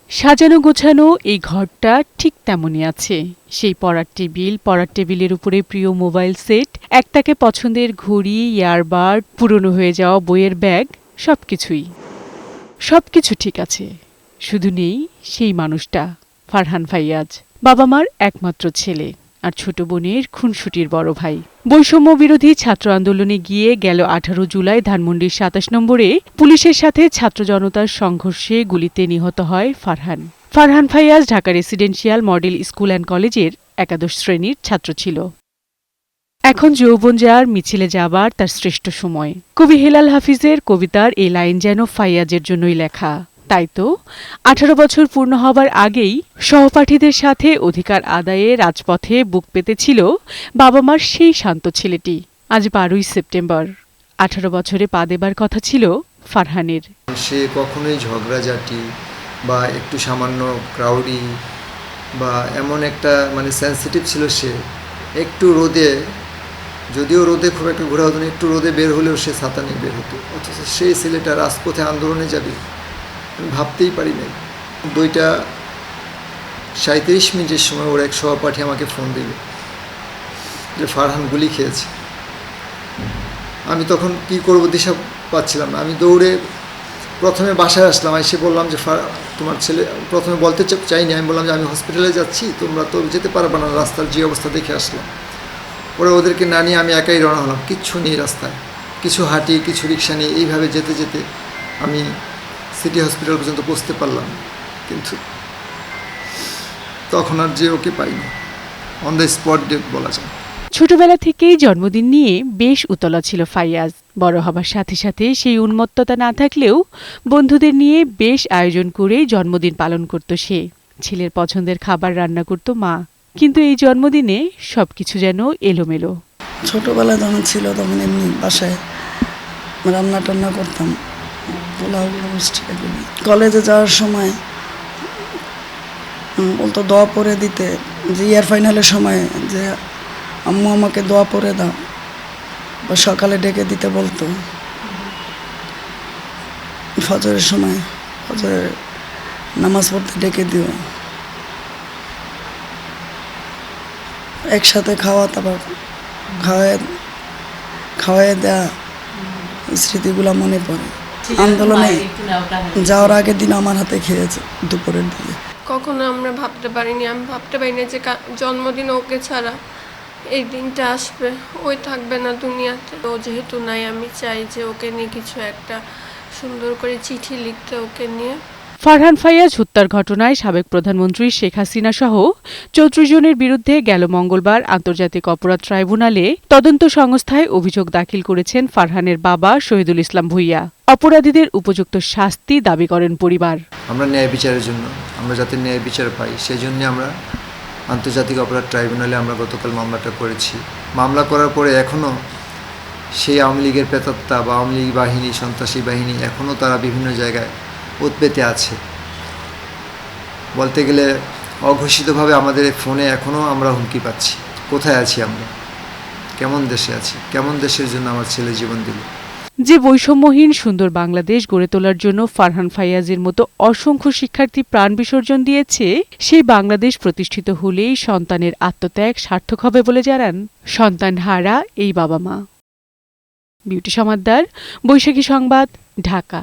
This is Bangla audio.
সাজানো গোছানো এই ঘরটা ঠিক তেমনই আছে। সেই পড়ার টেবিলের উপরে প্রিয় মোবাইল সেট, একটাকে পছন্দের ঘড়ি, ইয়ারবাড, পুরনো হয়ে যাওয়া বইয়ের ব্যাগ, সবকিছু ঠিক আছে, শুধু নেই সেই মানুষটা, ফারহান ফাইয়াজ। বাবা মার একমাত্র ছেলে আর ছোট বোনের খুনসুটির বড় ভাই। বৈষম্য বিরোধী ছাত্র আন্দোলনে গিয়ে গেল 18 জুলাই ধানমন্ডির 27 নম্বরে পুলিশের সাথে ছাত্র জনতার সংঘর্ষে গুলিতে নিহত হয় Farhan. Farhan Fayaz Dhaka residential model school and কলেজের একাদশ শ্রেণীর ছাত্র ছিল। এখন যৌবন যার, মিছিলে যাবার তার শ্রেষ্ঠ সময়। কবি হেলাল হাফিজের কবিতার এই লাইন যেন ফাইয়াজের জন্যই লেখা। তাই তো 18 বছর পূর্ণ হবার আগেই সহপাঠীদের সাথে অধিকার আদায়ে রাজপথে বুক পেতেছিল বাবা মার সেই শান্ত ছেলেটি। আজ 12ই সেপ্টেম্বর, 18 বছরে পা দেবার কথা ছিল ফারহানের। সে কখনোই ঝগড়াঝাটি বা একটু সামান্য ক্রাউডি বা এমন একটা সেন্সিটিভ ছিল সে। একটু রোদে, যদিও রোদে খুব একটা ঘোরা হতো না, একটু রোদে বের হলেও সে ছাতা নিয়ে বের হতো। অথচ সেই ছেলেটা রাজপথে আন্দোলনে যাবে আমি ভাবতেই পারি নাই। 2:37 সময় ওর এক সহপাঠী আমাকে ফোন দিল যে ফারহান গুলি খেয়েছে। আমি তখন কি করব দিশা পাচ্ছিলাম না। আমি দৌড়ে প্রথমে বাসায় আসলাম, এসে বললাম যে তোমার ছেলে, প্রথমে বলতে চাইনি, আমি বললাম যে আমি হসপিটালে যাচ্ছি, তোমরা তো যেতে পারবে না, রাস্তার যে অবস্থা দেখে আসলাম। ওরা ওদেরকে না নিয়ে আমি একাই রওনা হলাম, কিচ্ছু নেই রাস্তায়, কিছু হাঁটি কিছু রিক্সা নিয়ে এইভাবে যেতে যেতে আমি সিটি হসপিটাল পর্যন্ত পৌঁছতে পারলাম। কিন্তু তখন আর যে ওকে পাইনি, অন দ্য স্পট ডেট বলা যায়। ছোটবেলা থেকেই জন্মদিন নিয়ে বেশ উতলা ছিল ফাইয়াজ। বড় হবার সাথে সাথে সেই উন্মত্ততা না থাকলেও বন্ধুদের নিয়ে বেশ আয়োজন করে জন্মদিন পালন করত সে। ছেলের পছন্দের খাবার রান্না করত মা, কিন্তু এই জন্মদিনে সবকিছু যেন এলোমেলো। ছোটবেলায় যখন ছিল তখন এমনি বাসায় রান্না টান্না করতাম, পোলাও রোস্ট এগুলি। কলেজে যাওয়ার সময় বলতো দোয়া পড়ে দিতে, যে ইয়ার ফাইনালের সময় যে আম্মু আমাকে দোয়া পড়ে দাও, বা সকালে ডেকে দিতে বলতো। ফজরের সময় ফজরের নামাজ পড়তে ডেকে দিও, একসাথে খাওয়া, তারপর খাওয়ায় দেয়া স্মৃতিগুলো মনে পড়ে। আন্দোলনে যাওয়ার আগের দিন আমার হাতে খেয়েছে দুপুরের দিকে। কখনো আমরা ভাবতে পারিনি, আমি ভাবতে পারিনি যে জন্মদিন ওকে ছাড়া এই দিনটা আসবে, ওই থাকবে না দুনিয়াতে। ও যেহেতু নাই, আমি চাই যে ওকে নিয়ে কিছু একটা সুন্দর করে চিঠি লিখতে ওকে নিয়ে। ফারহান ফাইয়াজ হত্যার ঘটনায় সাবেক প্রধানমন্ত্রী শেখ হাসিনা সহ 34 জনের বিরুদ্ধে গেল মঙ্গলবার আন্তর্জাতিক অপরাধ ট্রাইব্যুনালে তদন্ত সংস্থায় অভিযোগ দাখিল করেছেন ফারহানের বাবা শহীদুল ইসলাম ভূঁইয়া। অপরাধীদের উপযুক্ত শাস্তি দাবি করেন পরিবার। আমরা ন্যায় বিচারের জন্য, আমরা যাতে ন্যায় বিচার পাই সেই জন্য আমরা আন্তর্জাতিক অপরাধ ট্রাইব্যুনালে আমরা গতকাল মামলাটা করেছি। মামলা করার পরে এখনও সেই আওয়ামী লীগের প্রেতাত্মা বা আওয়ামী লীগ বাহিনী, সন্ত্রাসী বাহিনী এখনও তারা বিভিন্ন জায়গায় উৎপেতে আছে। বলতে গেলে অঘোষিতভাবে আমাদের ফোনে এখনও আমরা হুমকি পাচ্ছি। কোথায় আছি আমরা, কেমন দেশে আছি, কেমন দেশের জন্য আমার ছেলে জীবন দিল। যে বৈষম্যহীন সুন্দর বাংলাদেশ গড়ে তোলার জন্য ফারহান ফাইয়াজের মতো অসংখ্য শিক্ষার্থী প্রাণ বিসর্জন দিয়েছে, সেই বাংলাদেশ প্রতিষ্ঠিত হলেই সন্তানের আত্মত্যাগ সার্থক হবে বলে জানান সন্তানহারা এই বাবা মা। বিউটি সমাদ্দার, বৈশাখী সংবাদ, ঢাকা।